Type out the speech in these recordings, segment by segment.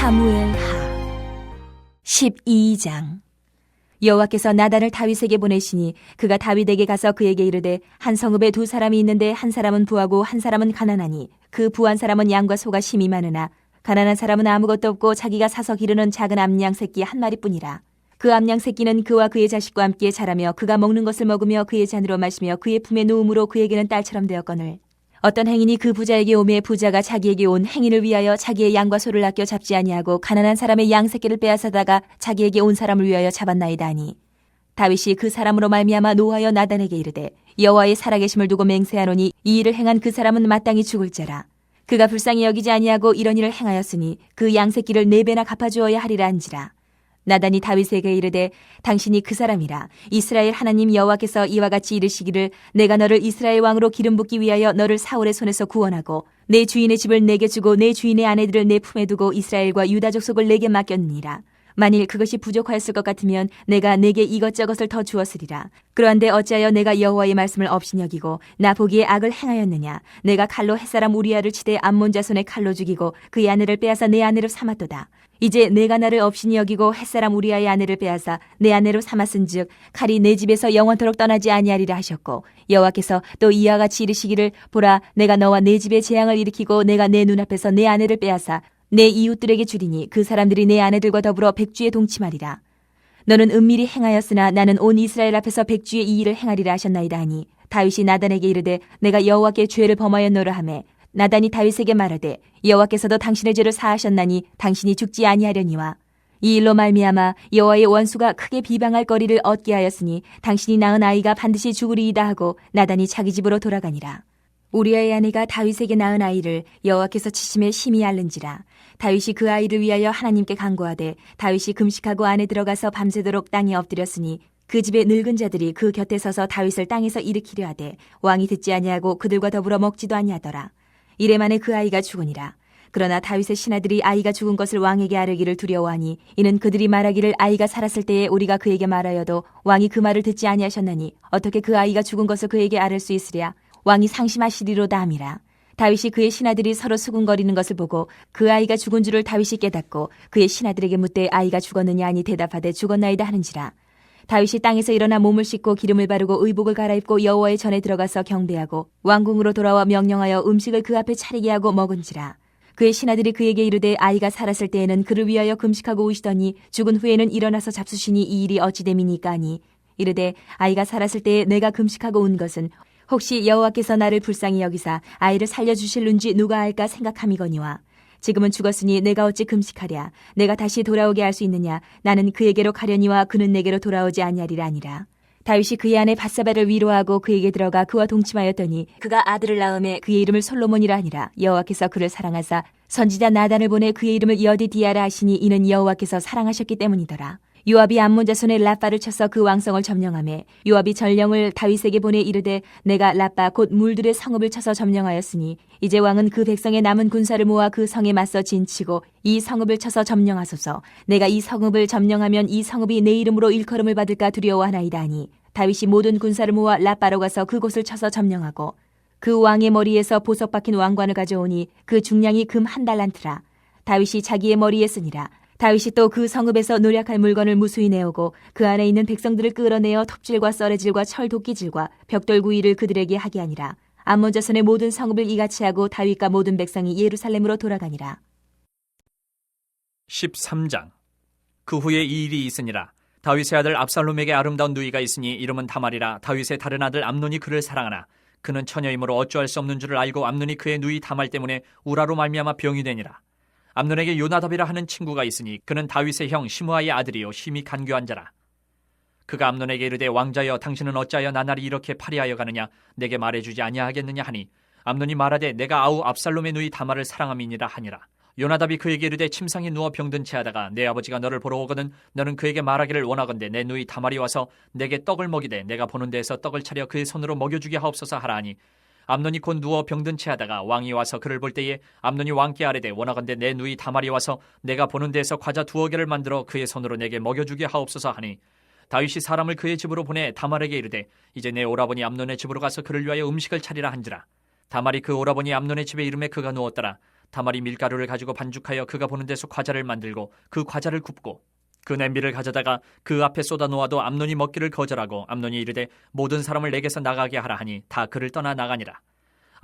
사무엘하 12장. 여호와께서 나단을 다윗에게 보내시니 그가 다윗에게 가서 그에게 이르되 한 성읍에 두 사람이 있는데 한 사람은 부하고 한 사람은 가난하니 그 부한 사람은 양과 소가 심이 많으나 가난한 사람은 아무것도 없고 자기가 사서 기르는 작은 암양 새끼 한 마리뿐이라. 그 암양 새끼는 그와 그의 자식과 함께 자라며 그가 먹는 것을 먹으며 그의 잔으로 마시며 그의 품에 누움으로 그에게는 딸처럼 되었거늘 어떤 행인이 그 부자에게 오매 부자가 자기에게 온 행인을 위하여 자기의 양과 소를 아껴 잡지 아니하고 가난한 사람의 양 새끼를 빼앗아다가 자기에게 온 사람을 위하여 잡았나이다 하니 다윗이 그 사람으로 말미암아 노하여 나단에게 이르되 여호와의 살아계심을 두고 맹세하노니 이 일을 행한 그 사람은 마땅히 죽을 자라. 그가 불쌍히 여기지 아니하고 이런 일을 행하였으니 그 양 새끼를 4배나 갚아주어야 하리라 한지라. 나단이 다윗에게 이르되 당신이 그 사람이라. 이스라엘 하나님 여호와께서 이와 같이 이르시기를 내가 너를 이스라엘 왕으로 기름 붓기 위하여 너를 사울의 손에서 구원하고 내 주인의 집을 내게 주고 내 주인의 아내들을 내 품에 두고 이스라엘과 유다 족속을 내게 맡겼느니라. 만일 그것이 부족하였을 것 같으면 내가 내게 이것저것을 더 주었으리라. 그러한데 어찌하여 내가 여호와의 말씀을 업신여기고 나 보기에 악을 행하였느냐. 내가 칼로 햇사람 우리아를 치되 암몬 자손의 칼로 죽이고 그의 아내를 빼앗아 내 아내로 삼았도다. 이제 내가 나를 업신이 여기고 햇사람 우리아의 아내를 빼앗아 내 아내로 삼았은즉 칼이 내 집에서 영원토록 떠나지 아니하리라 하셨고 여호와께서 또 이와 같이 이르시기를 보라 내가 너와 내 집에 재앙을 일으키고 내가 내 눈앞에서 내 아내를 빼앗아 내 이웃들에게 주리니 그 사람들이 내 아내들과 더불어 백주에 동침하리라. 너는 은밀히 행하였으나 나는 온 이스라엘 앞에서 백주의 이 일을 행하리라 하셨나이다 하니 다윗이 나단에게 이르되 내가 여호와께 죄를 범하였노라 하매 나단이 다윗에게 말하되 여호와께서도 당신의 죄를 사하셨나니 당신이 죽지 아니하려니와 이 일로 말미암아 여호와의 원수가 크게 비방할 거리를 얻게 하였으니 당신이 낳은 아이가 반드시 죽으리이다 하고 나단이 자기 집으로 돌아가니라. 우리아의 아내가 다윗에게 낳은 아이를 여호와께서 치심에 심히 앓는지라. 다윗이 그 아이를 위하여 하나님께 간구하되 다윗이 금식하고 안에 들어가서 밤새도록 땅에 엎드렸으니 그 집의 늙은 자들이 그 곁에 서서 다윗을 땅에서 일으키려 하되 왕이 듣지 아니하고 그들과 더불어 먹지도 아니하더라. 이래 만에 그 아이가 죽으니라. 그러나 다윗의 신하들이 아이가 죽은 것을 왕에게 아뢰기를 두려워하니 이는 그들이 말하기를 아이가 살았을 때에 우리가 그에게 말하여도 왕이 그 말을 듣지 아니하셨나니 어떻게 그 아이가 죽은 것을 그에게 아뢰 수 있으랴. 왕이 상심하시리로다 함이라. 다윗이 그의 신하들이 서로 수군거리는 것을 보고 그 아이가 죽은 줄을 다윗이 깨닫고 그의 신하들에게 묻되 아이가 죽었느냐 하니 대답하되 죽었나이다 하는지라. 다윗이 땅에서 일어나 몸을 씻고 기름을 바르고 의복을 갈아입고 여호와의 전에 들어가서 경배하고 왕궁으로 돌아와 명령하여 음식을 그 앞에 차리게 하고 먹은지라. 그의 신하들이 그에게 이르되 아이가 살았을 때에는 그를 위하여 금식하고 오시더니 죽은 후에는 일어나서 잡수시니 이 일이 어찌 됨이니까 하니 이르되 아이가 살았을 때에 내가 금식하고 온 것은 혹시 여호와께서 나를 불쌍히 여기사 아이를 살려주실는지 누가 알까 생각함이거니와 지금은 죽었으니 내가 어찌 금식하랴. 내가 다시 돌아오게 할 수 있느냐. 나는 그에게로 가려니와 그는 내게로 돌아오지 아니하리라 아니라. 다윗이 그의 아내 밧세바를 위로하고 그에게 들어가 그와 동침하였더니 그가 아들을 낳음에 그의 이름을 솔로몬이라 하니라. 여호와께서 그를 사랑하사 선지자 나단을 보내 그의 이름을 여디디아라 하시니 이는 여호와께서 사랑하셨기 때문이더라. 요압이 암몬 자손의 라빠를 쳐서 그 왕성을 점령하매 요압이 전령을 다윗에게 보내 이르되 내가 라빠 곧 물들의 성읍을 쳐서 점령하였으니 이제 왕은 그 백성의 남은 군사를 모아 그 성에 맞서 진치고 이 성읍을 쳐서 점령하소서. 내가 이 성읍을 점령하면 이 성읍이 내 이름으로 일컬음을 받을까 두려워하나이다 하니 다윗이 모든 군사를 모아 라빠로 가서 그곳을 쳐서 점령하고 그 왕의 머리에서 보석 박힌 왕관을 가져오니 그 중량이 금 1달란트라. 다윗이 자기의 머리에 쓰니라. 다윗이 또 그 성읍에서 노략할 물건을 무수히 내오고 그 안에 있는 백성들을 끌어내어 톱질과 썰애질과 철 도끼질과 벽돌 구이를 그들에게 하게 하니라. 암몬 자손의 모든 성읍을 이같이 하고 다윗과 모든 백성이 예루살렘으로 돌아가니라. 13장. 그 후에 이 일이 있으니라. 다윗의 아들 압살롬에게 아름다운 누이가 있으니 이름은 다말이라. 다윗의 다른 아들 암논이 그를 사랑하나 그는 처녀이므로 어찌할 수 없는 줄을 알고 암논이 그의 누이 다말 때문에 우라로 말미암아 병이 되니라. 암논에게 요나답이라 하는 친구가 있으니 그는 다윗의 형 시므아의 아들이요 힘이 간교한 자라. 그가 암논에게 이르되 왕자여 당신은 어찌하여 나날이 이렇게 파리하여 가느냐. 내게 말해주지 아니하겠느냐 하니 암논이 말하되 내가 아우 압살롬의 누이 다말을 사랑함이니라 하니라. 요나답이 그에게 이르되 침상에 누워 병든 채 하다가 내 아버지가 너를 보러 오거든 너는 그에게 말하기를 원하건대 내 누이 다말이 와서 내게 떡을 먹이되 내가 보는 데에서 떡을 차려 그의 손으로 먹여주게 하옵소서 하라 하니 암논이 곧 누워 병든 채 하다가 왕이 와서 그를 볼 때에 암논이 왕께 아뢰되 원하건대 내 누이 다말이 와서 내가 보는 데에서 과자 2개를 만들어 그의 손으로 내게 먹여주게 하옵소서 하니 다윗이 사람을 그의 집으로 보내 다말에게 이르되 이제 내 오라버니 암논의 집으로 가서 그를 위하여 음식을 차리라 한지라. 다말이 그 오라버니 암논의 집에 이름에 그가 누웠더라. 다말이 밀가루를 가지고 반죽하여 그가 보는 데서 과자를 만들고 그 과자를 굽고 그 냄비를 가져다가 그 앞에 쏟아 놓아도 암논이 먹기를 거절하고 암논이 이르되 모든 사람을 내게서 나가게 하라 하니 다 그를 떠나 나가니라.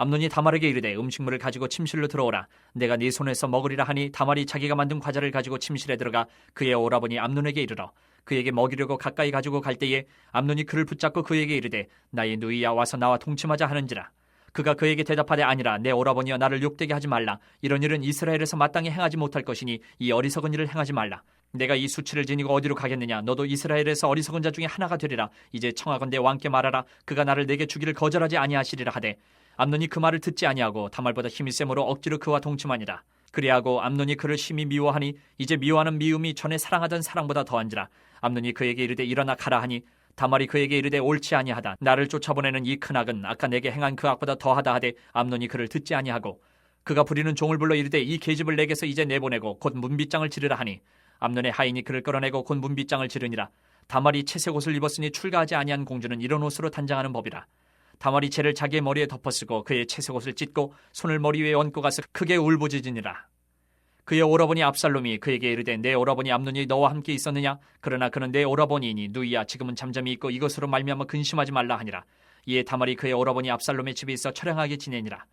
암논이 다말에게 이르되 음식물을 가지고 침실로 들어오라. 내가 네 손에서 먹으리라 하니 다말이 자기가 만든 과자를 가지고 침실에 들어가 그의 오라버니 암논에게 이르러 그에게 먹이려고 가까이 가지고 갈 때에 암논이 그를 붙잡고 그에게 이르되 나의 누이야 와서 나와 동침하자 하는지라. 그가 그에게 대답하되 아니라 내 오라버니여 나를 욕되게 하지 말라. 이런 일은 이스라엘에서 마땅히 행하지 못할 것이니 이 어리석은 일을 행하지 말라. 내가 이 수치를 지니고 어디로 가겠느냐. 너도 이스라엘에서 어리석은 자 중에 하나가 되리라. 이제 청하건대 왕께 말하라. 그가 나를 내게 주기를 거절하지 아니하시리라 하되 암논이 그 말을 듣지 아니하고 다말보다 힘이 세므로 억지로 그와 동침하니라. 그리하고 암논이 그를 심히 미워하니 이제 미워하는 미움이 전에 사랑하던 사랑보다 더한지라. 암논이 그에게 이르되 일어나 가라 하니 다말이 그에게 이르되 옳지 아니하다. 나를 쫓아보내는 이 큰 악은 아까 내게 행한 그 악보다 더하다 하되 암논이 그를 듣지 아니하고 그가 부리는 종을 불러 이르되 이 계집을 내게서 이제 내보내고 곧 문빗장을 지르라 하니 암논의 하인이 그를 끌어내고 곧 문빗장을 지르니라. 다말이 채색 옷을 입었으니 출가하지 아니한 공주는 이런 옷으로 단장하는 법이라. 다말이 채를 자기의 머리에 덮어쓰고 그의 채색 옷을 찢고 손을 머리 위에 얹고 가서 크게 울부짖으니라. 그의 오라버니 압살롬이 그에게 이르되 내 오라버니 암논이 너와 함께 있었느냐? 그러나 그는 내 오라버니이니 누이야 지금은 잠잠히 있고 이것으로 말미암아 근심하지 말라 하니라. 이에 다말이 그의 오라버니 압살롬의 집에 있어 처량하게 지내니라.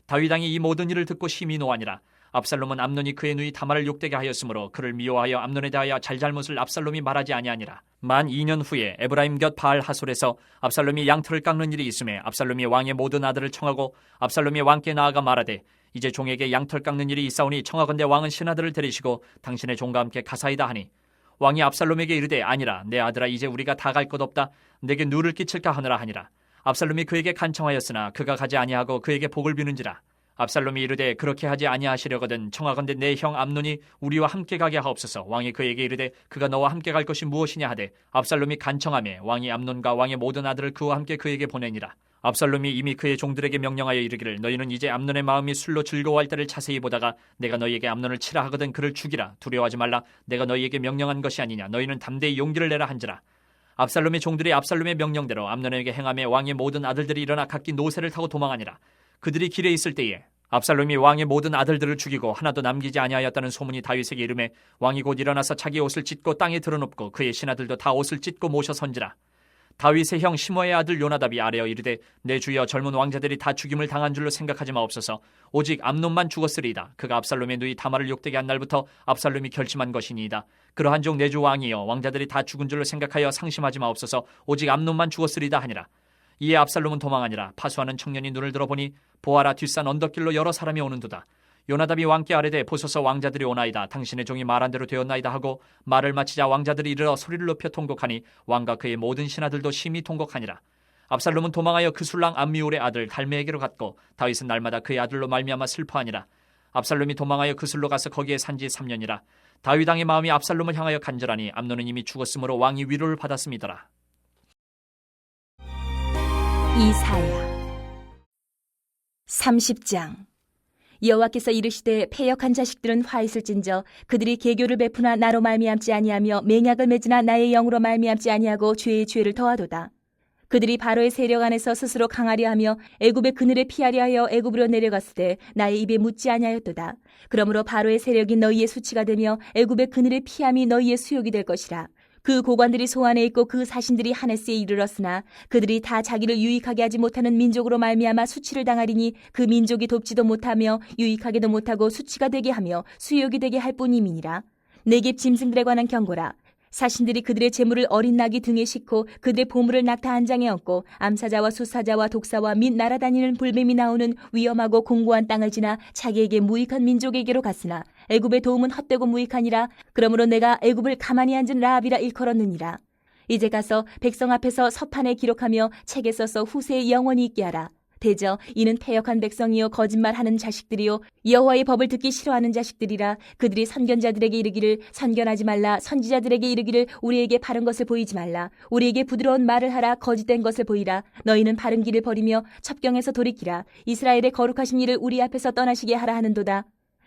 다윗 왕이 이 모든 일을 듣고 심히 노하니라. 압살롬은 암논이 그의 누이 다말을 욕되게 하였으므로 그를 미워하여 암논에 대하여 잘잘못을 압살롬이 말하지 아니하니라. 만 2년 후에 에브라임 곁 바알 하솔에서 압살롬이 양털을 깎는 일이 있음에 압살롬이 왕의 모든 아들을 청하고 압살롬이 왕께 나아가 말하되 이제 종에게 양털 깎는 일이 있사오니 청하건대 왕은 신하들을 데리시고 당신의 종과 함께 가사이다 하니 왕이 압살롬에게 이르되 아니라 내 아들아 이제 우리가 다 갈 것 없다. 내게 누를 끼칠까 하느라 하니라. 압살롬이 그에게 간청하였으나 그가 가지 아니하고 그에게 복을 비는지라. 압살롬이 이르되 그렇게 하지 아니하시려거든 청하건대 내 형 암논이 우리와 함께 가게 하옵소서. 왕이 그에게 이르되 그가 너와 함께 갈 것이 무엇이냐 하되 압살롬이 간청하매 왕이 암논과 왕의 모든 아들을 그와 함께 그에게 보내니라. 압살롬이 이미 그의 종들에게 명령하여 이르기를 너희는 이제 암논의 마음이 술로 즐거워할 때를 자세히 보다가 내가 너희에게 암논을 치라 하거든 그를 죽이라. 두려워하지 말라. 내가 너희에게 명령한 것이 아니냐. 너희는 담대히 용기를 내라 한지라. 압살롬의 종들이 압살롬의 명령대로 암논에게 행하며 왕의 모든 아들들이 일어나 각기 노새를 타고 도망하니라. 그들이 길에 있을 때에 압살롬이 왕의 모든 아들들을 죽이고 하나도 남기지 아니하였다는 소문이 다윗에게 이르매 왕이 곧 일어나서 자기 옷을 찢고 땅에 드러눕고 그의 신하들도 다 옷을 찢고 모셔 선지라. 다윗의 형 시므의 아들 요나답이 아뢰어 이르되 내 주여 젊은 왕자들이 다 죽임을 당한 줄로 생각하지 마옵소서. 오직 암논만 죽었으리이다. 그가 압살롬의 누이 다말을 욕되게 한 날부터 압살롬이 결심한 것이니이다. 그러한 종 내 주 왕이여 왕자들이 다 죽은 줄로 생각하여 상심하지 마옵소서. 오직 암논만 죽었으리이다 하니라. 이에 압살롬은 도망하니라. 파수하는 청년이 눈을 들어보니 보아라 뒷산 언덕길로 여러 사람이 오는도다. 요나답이 왕께 아뢰되 보소서 왕자들이 오나이다. 당신의 종이 말한 대로 되었나이다 하고 말을 마치자 왕자들이 이르러 소리를 높여 통곡하니 왕과 그의 모든 신하들도 심히 통곡하니라. 압살롬은 도망하여 그술랑 암미울의 아들 갈메에게로 갔고 다윗은 날마다 그의 아들로 말미암아 슬퍼하니라. 압살롬이 도망하여 그술로 가서 거기에 산지 3년이라. 다윗 왕의 마음이 압살롬을 향하여 간절하니 암논은 이미 죽었으므로 왕이 위로를 받았음이더라. 이사야 30장. 여호와께서 이르시되 패역한 자식들은 화 있을진저 그들이 계교를 베푸나 나로 말미암지 아니하며 맹약을 맺으나 나의 영으로 말미암지 아니하고 죄의 죄를 더하도다. 그들이 바로의 세력 안에서 스스로 강하려 하며 애굽의 그늘에 피하려 하여 애굽으로 내려갔을 때 나의 입에 묻지 아니하였도다. 그러므로 바로의 세력이 너희의 수치가 되며 애굽의 그늘에 피함이 너희의 수욕이 될 것이라. 그 고관들이 소안에 있고 그 사신들이 하네스에 이르렀으나 그들이 다 자기를 유익하게 하지 못하는 민족으로 말미암아 수치를 당하리니 그 민족이 돕지도 못하며 유익하게도 못하고 수치가 되게 하며 수욕이 되게 할 뿐임이니라. 네겝 짐승들에 관한 경고라. 사신들이 그들의 재물을 어린 낙이 등에 싣고 그들의 보물을 낙타 한 장에 얹고 암사자와 수사자와 독사와 및 날아다니는 불뱀이 나오는 위험하고 공고한 땅을 지나 자기에게 무익한 민족에게로 갔으나 애굽의 도움은 헛되고 무익하니라. 그러므로 내가 애굽을 가만히 앉은 라합이라 일컬었느니라. 이제 가서 백성 앞에서 서판에 기록하며 책에 써서 후세에 영원히 있게 하라. 대저 이는 패역한 백성이요 거짓말하는 자식들이요 여호와의 법을 듣기 싫어하는 자식들이라. 그들이 선견자들에게 이르기를 선견하지 말라. 선지자들에게 이르기를 우리에게 바른 것을 보이지 말라. 우리에게 부드러운 말을 하라. 거짓된 것을 보이라. 너희는 바른 길을 버리며 첩경에서 돌이키라. 이스라엘의 거룩하신 일을 우리 앞에서 떠나시게 하라 하는도다.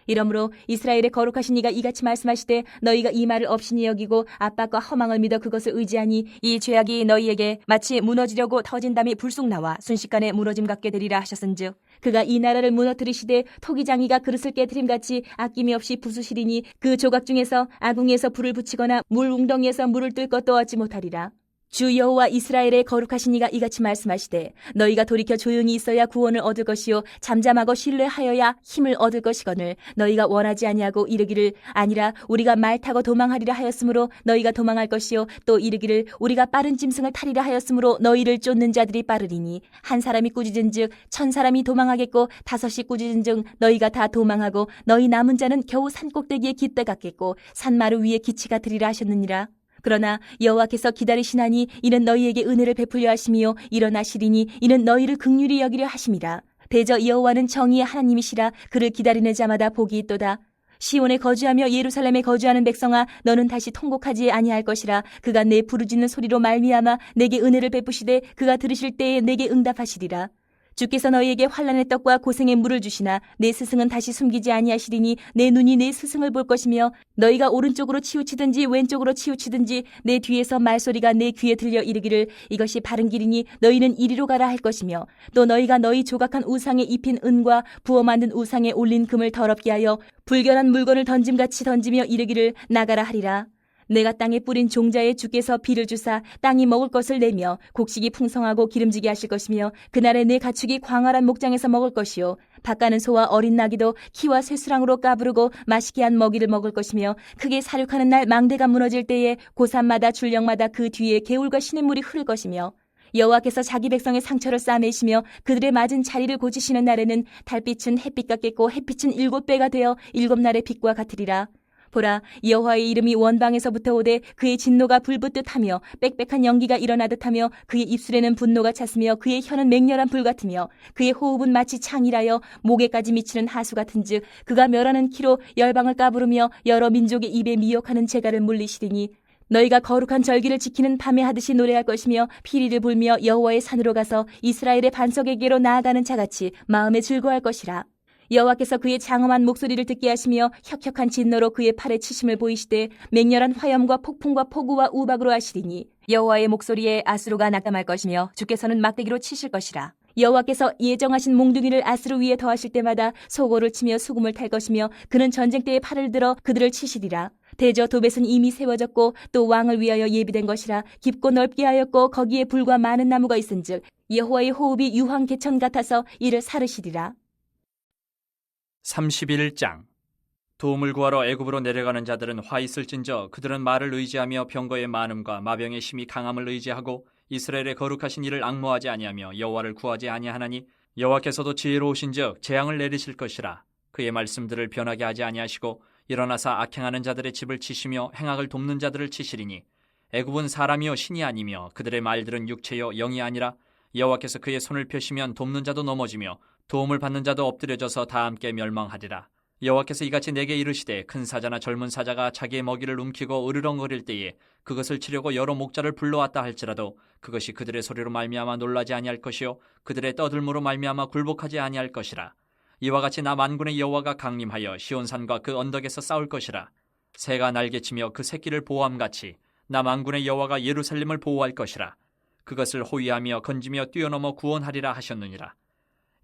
이러므로 이스라엘의 거룩하신 이가 이같이 말씀하시되 너희가 이 말을 업신이 여기고 압박과 허망을 믿어 그것을 의지하니 이 죄악이 너희에게 마치 무너지려고 터진 담이 불쑥 나와 순식간에 무너짐 같게 되리라 하셨은즉 그가 이 나라를 무너뜨리시되 토기장이가 그릇을 깨트림같이 아낌이 없이 부수시리니 그 조각 중에서 아궁이에서 불을 붙이거나 물 웅덩이에서 물을 뜰 것도 얻지 못하리라. 주 여호와 이스라엘의 거룩하신 이가 이같이 말씀하시되 너희가 돌이켜 조용히 있어야 구원을 얻을 것이요 잠잠하고 신뢰하여야 힘을 얻을 것이거늘 너희가 원하지 아니하고 이르기를 아니라 우리가 말 타고 도망하리라 하였으므로 너희가 도망할 것이요 또 이르기를 우리가 빠른 짐승을 타리라 하였으므로 너희를 쫓는 자들이 빠르리니 한 사람이 꾸짖은즉 1000사람이 도망하겠고 5이 꾸짖은즉 너희가 다 도망하고 너희 남은 자는 겨우 산꼭대기에 깃대 같겠고 산마루 위에 기치 같으리라 하셨느니라. 그러나 여호와께서 기다리시나니 이는 너희에게 은혜를 베풀려 하심이요 일어나시리니 이는 너희를 긍휼히 여기려 하심이라. 대저 여호와는 정의의 하나님이시라. 그를 기다리는 자마다 복이 있도다. 시온에 거주하며 예루살렘에 거주하는 백성아 너는 다시 통곡하지 아니할 것이라. 그가 내 부르짖는 소리로 말미암아 내게 은혜를 베푸시되 그가 들으실 때에 내게 응답하시리라. 주께서 너희에게 환난의 떡과 고생의 물을 주시나 내 스승은 다시 숨기지 아니하시리니 내 눈이 내 스승을 볼 것이며 너희가 오른쪽으로 치우치든지 왼쪽으로 치우치든지 내 뒤에서 말소리가 내 귀에 들려 이르기를 이것이 바른 길이니 너희는 이리로 가라 할 것이며 또 너희가 너희 조각한 우상에 입힌 은과 부어 만든 우상에 올린 금을 더럽게 하여 불결한 물건을 던짐같이 던지며 이르기를 나가라 하리라. 내가 땅에 뿌린 종자에 주께서 비를 주사 땅이 먹을 것을 내며 곡식이 풍성하고 기름지게 하실 것이며 그날에 내 가축이 광활한 목장에서 먹을 것이요 밭가는 소와 어린 나귀도 키와 쇠수랑으로 까부르고 맛있게 한 먹이를 먹을 것이며 크게 사륙하는 날 망대가 무너질 때에 고산마다 줄령마다 그 뒤에 개울과 시냇물이 흐를 것이며 여호와께서 자기 백성의 상처를 싸매시며 그들의 맞은 자리를 고치시는 날에는 달빛은 햇빛 같겠고 햇빛은 7배가 되어 7날의 빛과 같으리라. 보라 여호와의 이름이 원방에서부터 오되 그의 진노가 불붙듯하며 빽빽한 연기가 일어나듯 하며 그의 입술에는 분노가 찼으며 그의 혀는 맹렬한 불 같으며 그의 호흡은 마치 창이라여 목에까지 미치는 하수 같은즉 그가 멸하는 키로 열방을 까부르며 여러 민족의 입에 미혹하는 재갈을 물리시리니 너희가 거룩한 절기를 지키는 밤에 하듯이 노래할 것이며 피리를 불며 여호와의 산으로 가서 이스라엘의 반석에게로 나아가는 자같이 마음에 즐거워할 것이라. 여호와께서 그의 장엄한 목소리를 듣게 하시며 혁혁한 진노로 그의 팔에 치심을 보이시되 맹렬한 화염과 폭풍과 폭우와 우박으로 하시리니 여호와의 목소리에 아수르가 낙담할 것이며 주께서는 막대기로 치실 것이라. 여호와께서 예정하신 몽둥이를 아수르 위에 더하실 때마다 소고를 치며 수금을 탈 것이며 그는 전쟁 때에 팔을 들어 그들을 치시리라. 대저 도벳은 이미 세워졌고 또 왕을 위하여 예비된 것이라. 깊고 넓게 하였고 거기에 불과 많은 나무가 있은즉 여호와의 호흡이 유황 개천 같아서 이를 사르시리라. 31장 도움을 구하러 애굽으로 내려가는 자들은 화 있을진저 그들은 말을 의지하며 병거의 많음과 마병의 힘이 강함을 의지하고 이스라엘의 거룩하신 이를 앙모하지 아니하며 여호와를 구하지 아니하나니 여호와께서도 지혜로우신즉 재앙을 내리실 것이라. 그의 말씀들을 변하게 하지 아니하시고 일어나사 악행하는 자들의 집을 치시며 행악을 돕는 자들을 치시리니 애굽은 사람이요 신이 아니며 그들의 말들은 육체요 영이 아니라 여호와께서 그의 손을 펴시면 돕는 자도 넘어지며 도움을 받는 자도 엎드려져서 다 함께 멸망하리라. 여호와께서 이같이 내게 이르시되 큰 사자나 젊은 사자가 자기의 먹이를 움키고 으르렁거릴 때에 그것을 치려고 여러 목자를 불러왔다 할지라도 그것이 그들의 소리로 말미암아 놀라지 아니할 것이요 그들의 떠들므로 말미암아 굴복하지 아니할 것이라. 이와 같이 나 만군의 여호와가 강림하여 시온산과 그 언덕에서 싸울 것이라. 새가 날개치며 그 새끼를 보호함같이 나 만군의 여호와가 예루살렘을 보호할 것이라. 그것을 호위하며 건지며 뛰어넘어 구원하리라 하셨느니라.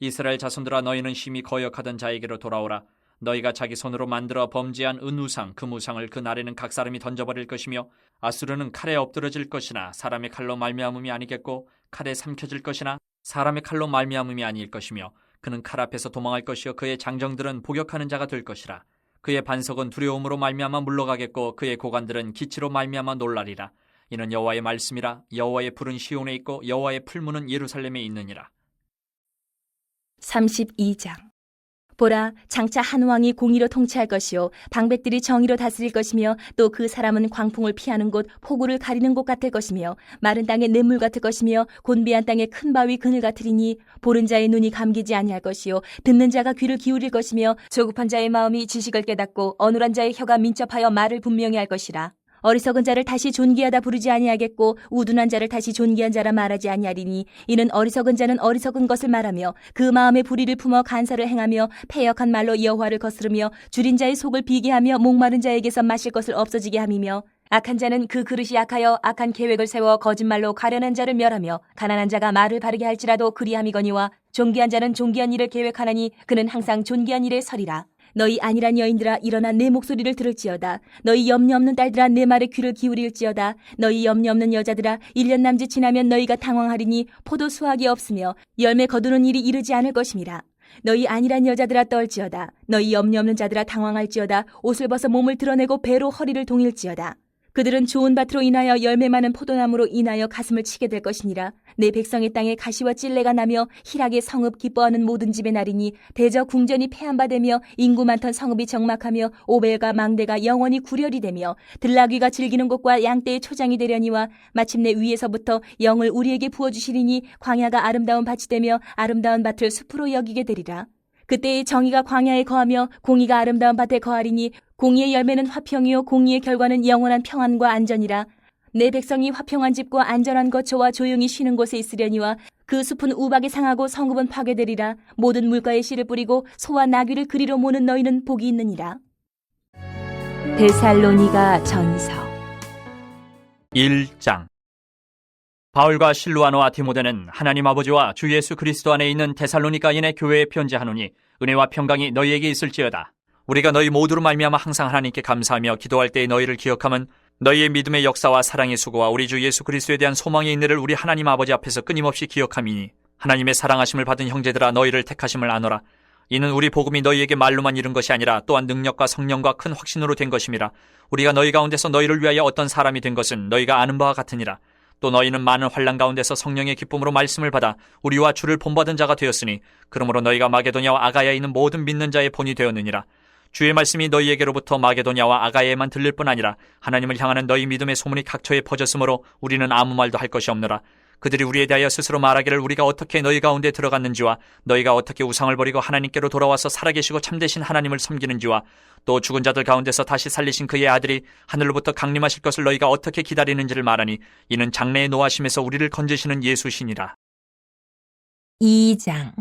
이스라엘 자손들아 너희는 심히 거역하던 자에게로 돌아오라. 너희가 자기 손으로 만들어 범죄한 은우상 금우상을 그 날에는 각 사람이 던져버릴 것이며 아수르는 칼에 엎드러질 것이나 사람의 칼로 말미암음이 아니겠고 칼에 삼켜질 것이나 사람의 칼로 말미암음이 아닐 것이며 그는 칼 앞에서 도망할 것이요 그의 장정들은 복역하는 자가 될 것이라. 그의 반석은 두려움으로 말미암아 물러가겠고 그의 고관들은 기치로 말미암아 놀라리라. 이는 여호와의 말씀이라. 여호와의 불은 시온에 있고 여호와의 풀무는 예루살렘에 있느니라. 32장 보라 장차 한 왕이 공의로 통치할 것이요 방백들이 정의로 다스릴 것이며 또 그 사람은 광풍을 피하는 곳 폭우를 가리는 곳 같을 것이며 마른 땅의 냇물 같을 것이며 곤비한 땅의 큰 바위 그늘 같으리니 보는 자의 눈이 감기지 아니할 것이요 듣는 자가 귀를 기울일 것이며 조급한 자의 마음이 지식을 깨닫고 어눌한 자의 혀가 민첩하여 말을 분명히 할 것이라. 어리석은 자를 다시 존귀하다 부르지 아니하겠고 우둔한 자를 다시 존귀한 자라 말하지 아니하리니 이는 어리석은 자는 어리석은 것을 말하며 그 마음에 불의를 품어 간사를 행하며 패역한 말로 여호와를 거스르며 줄인 자의 속을 비게 하며 목마른 자에게서 마실 것을 없어지게 함이며 악한 자는 그 그릇이 악하여 악한 계획을 세워 거짓말로 가련한 자를 멸하며 가난한 자가 말을 바르게 할지라도 그리함이거니와 존귀한 자는 존귀한 일을 계획하나니 그는 항상 존귀한 일에 서리라. 너희 안일한 여인들아 일어나 내 목소리를 들을지어다. 너희 염려 없는 딸들아 내 말에 귀를 기울일지어다. 너희 염려 없는 여자들아 1년 남짓 지나면 너희가 당황하리니 포도 수확이 없으며 열매 거두는 일이 이르지 않을 것임이라. 너희 안일한 여자들아 떨지어다. 너희 염려 없는 자들아 당황할지어다. 옷을 벗어 몸을 드러내고 배로 허리를 동일지어다. 그들은 좋은 밭으로 인하여 열매 많은 포도나무로 인하여 가슴을 치게 될 것이니라. 내 백성의 땅에 가시와 찔레가 나며 희락의 성읍 기뻐하는 모든 집의 날이니 대저 궁전이 폐한바되며 인구 많던 성읍이 적막하며 오벨과 망대가 영원히 구렬이 되며 들나귀가 즐기는 곳과 양떼의 초장이 되려니와 마침내 위에서부터 영을 우리에게 부어주시리니 광야가 아름다운 밭이 되며 아름다운 밭을 숲으로 여기게 되리라. 그때의 정의가 광야에 거하며 공의가 아름다운 밭에 거하리니 공의의 열매는 화평이요 공의의 결과는 영원한 평안과 안전이라. 내 백성이 화평한 집과 안전한 거처와 조용히 쉬는 곳에 있으려니와 그 숲은 우박에 상하고 성읍은 파괴되리라. 모든 물가에 씨를 뿌리고 소와 나귀를 그리로 모는 너희는 복이 있느니라. 데살로니가 전서 1장. 바울과 실루아노와 디모데는 하나님 아버지와 주 예수 그리스도 안에 있는 데살로니가인의 교회에 편지하노니 은혜와 평강이 너희에게 있을지어다. 우리가 너희 모두로 말미암아 항상 하나님께 감사하며 기도할 때에 너희를 기억하면 너희의 믿음의 역사와 사랑의 수고와 우리 주 예수 그리스도에 대한 소망의 인내를 우리 하나님 아버지 앞에서 끊임없이 기억함이니 하나님의 사랑하심을 받은 형제들아 너희를 택하심을 아노라. 이는 우리 복음이 너희에게 말로만 이른 것이 아니라 또한 능력과 성령과 큰 확신으로 된 것임이라. 우리가 너희 가운데서 너희를 위하여 어떤 사람이 된 것은 너희가 아는 바와 같으니라. 또 너희는 많은 환난 가운데서 성령의 기쁨으로 말씀을 받아 우리와 주를 본받은 자가 되었으니 그러므로 너희가 마게도냐와 아가야에 있는 모든 믿는 자의 본이 되었느니라. 주의 말씀이 너희에게로부터 마게도냐와 아가야에만 들릴 뿐 아니라 하나님을 향하는 너희 믿음의 소문이 각처에 퍼졌으므로 우리는 아무 말도 할 것이 없노라. 그들이 우리에 대하여 스스로 말하기를 우리가 어떻게 너희 가운데 들어갔는지와 너희가 어떻게 우상을 버리고 하나님께로 돌아와서 살아계시고 참되신 하나님을 섬기는지와 또 죽은 자들 가운데서 다시 살리신 그의 아들이 하늘로부터 강림하실 것을 너희가 어떻게 기다리는지를 말하니 이는 장래의 노하심에서 우리를 건지시는 예수시니라. 2장.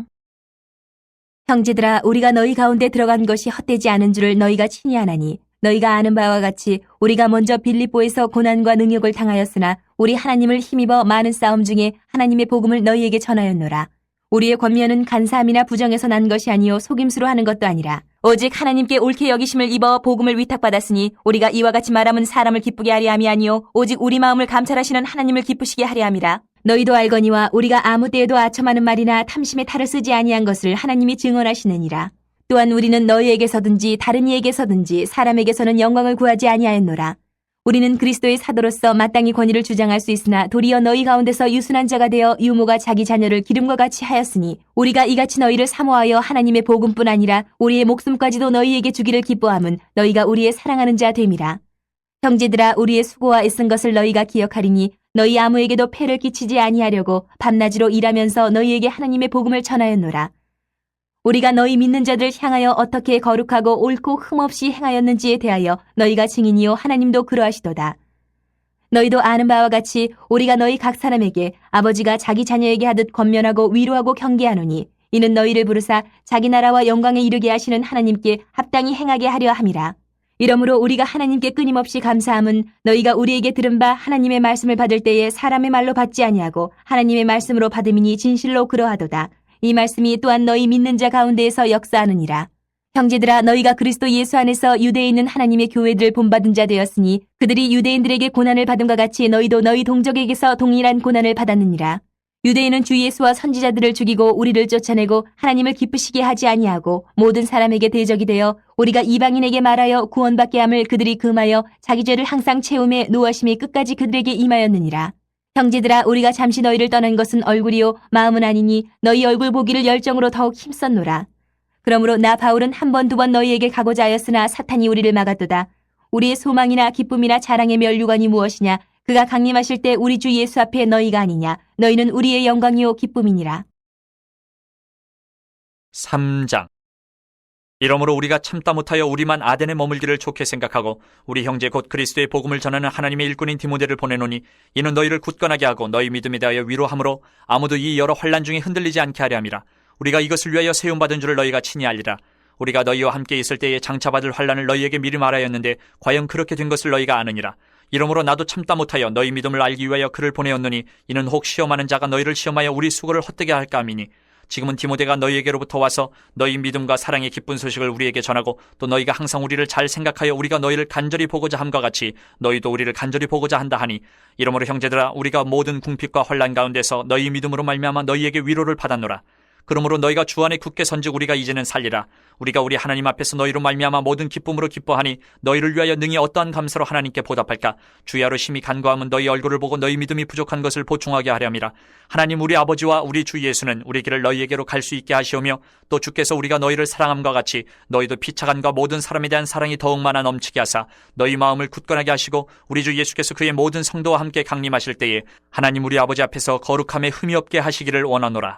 형제들아 우리가 너희 가운데 들어간 것이 헛되지 않은 줄을 너희가 친히 아나니 너희가 아는 바와 같이 우리가 먼저 빌립보에서 고난과 능욕을 당하였으나 우리 하나님을 힘입어 많은 싸움 중에 하나님의 복음을 너희에게 전하였노라. 우리의 권면은 간사함이나 부정에서 난 것이 아니요 속임수로 하는 것도 아니라 오직 하나님께 옳게 여기심을 입어 복음을 위탁받았으니 우리가 이와 같이 말함은 사람을 기쁘게 하려 함이 아니요 오직 우리 마음을 감찰하시는 하나님을 기쁘시게 하려 함이라. 너희도 알거니와 우리가 아무 때에도 아첨하는 말이나 탐심의 탈을 쓰지 아니한 것을 하나님이 증언하시느니라. 또한 우리는 너희에게서든지 다른 이에게서든지 사람에게서는 영광을 구하지 아니하였노라. 우리는 그리스도의 사도로서 마땅히 권위를 주장할 수 있으나 도리어 너희 가운데서 유순한 자가 되어 유모가 자기 자녀를 기름과 같이 하였으니 우리가 이같이 너희를 사모하여 하나님의 복음뿐 아니라 우리의 목숨까지도 너희에게 주기를 기뻐함은 너희가 우리의 사랑하는 자 됨이라. 형제들아 우리의 수고와 애쓴 것을 너희가 기억하리니 너희 아무에게도 폐를 끼치지 아니하려고 밤낮으로 일하면서 너희에게 하나님의 복음을 전하였노라. 우리가 너희 믿는 자들을 향하여 어떻게 거룩하고 옳고 흠없이 행하였는지에 대하여 너희가 증인이요 하나님도 그러하시도다. 너희도 아는 바와 같이 우리가 너희 각 사람에게 아버지가 자기 자녀에게 하듯 권면하고 위로하고 경계하노니 이는 너희를 부르사 자기 나라와 영광에 이르게 하시는 하나님께 합당히 행하게 하려 함이라. 이러므로 우리가 하나님께 끊임없이 감사함은 너희가 우리에게 들은 바 하나님의 말씀을 받을 때에 사람의 말로 받지 아니하고 하나님의 말씀으로 받음이니 진실로 그러하도다. 이 말씀이 또한 너희 믿는 자 가운데에서 역사하느니라. 형제들아 너희가 그리스도 예수 안에서 유대에 있는 하나님의 교회들을 본받은 자 되었으니 그들이 유대인들에게 고난을 받음과 같이 너희도 너희 동족에게서 동일한 고난을 받았느니라. 유대인은 주 예수와 선지자들을 죽이고 우리를 쫓아내고 하나님을 기쁘시게 하지 아니하고 모든 사람에게 대적이 되어 우리가 이방인에게 말하여 구원받게 함을 그들이 금하여 자기 죄를 항상 채움에 노하심이 끝까지 그들에게 임하였느니라. 형제들아 우리가 잠시 너희를 떠난 것은 얼굴이요 마음은 아니니 너희 얼굴 보기를 열정으로 더욱 힘썼노라. 그러므로 나 바울은 한 번 두 번 너희에게 가고자 하였으나 사탄이 우리를 막았도다. 우리의 소망이나 기쁨이나 자랑의 면류관이 무엇이냐? 그가 강림하실 때 우리 주 예수 앞에 너희가 아니냐? 너희는 우리의 영광이요 기쁨이니라. 3장. 이러므로 우리가 참다 못하여 우리만 아덴에 머물기를 좋게 생각하고 우리 형제 곧 그리스도의 복음을 전하는 하나님의 일꾼인 디모데를 보내노니 이는 너희를 굳건하게 하고 너희 믿음에 대하여 위로함으로 아무도 이 여러 환난 중에 흔들리지 않게 하려 함이라. 우리가 이것을 위하여 세움받은 줄을 너희가 친히 알리라. 우리가 너희와 함께 있을 때에 장차받을 환난을 너희에게 미리 말하였는데 과연 그렇게 된 것을 너희가 아느니라. 이러므로 나도 참다 못하여 너희 믿음을 알기 위하여 그를 보내었노니 이는 혹 시험하는 자가 너희를 시험하여 우리 수고를 헛되게 할까 함이니 지금은 디모데가 너희에게로부터 와서 너희 믿음과 사랑의 기쁜 소식을 우리에게 전하고 또 너희가 항상 우리를 잘 생각하여 우리가 너희를 간절히 보고자 함과 같이 너희도 우리를 간절히 보고자 한다 하니 이러므로 형제들아 우리가 모든 궁핍과 환난 가운데서 너희 믿음으로 말미암아 너희에게 위로를 받았노라. 그러므로 너희가 주 안에 굳게 선즉 우리가 이제는 살리라. 우리가 우리 하나님 앞에서 너희로 말미암아 모든 기쁨으로 기뻐하니 너희를 위하여 능히 어떠한 감사로 하나님께 보답할까. 주야로 심히 간구함은 너희 얼굴을 보고 너희 믿음이 부족한 것을 보충하게 하렴이라. 하나님 우리 아버지와 우리 주 예수는 우리 길을 너희에게로 갈 수 있게 하시오며 또 주께서 우리가 너희를 사랑함과 같이 너희도 피차간과 모든 사람에 대한 사랑이 더욱 많아 넘치게 하사 너희 마음을 굳건하게 하시고 우리 주 예수께서 그의 모든 성도와 함께 강림하실 때에 하나님 우리 아버지 앞에서 거룩함에 흠이 없게 하시기를 원하노라.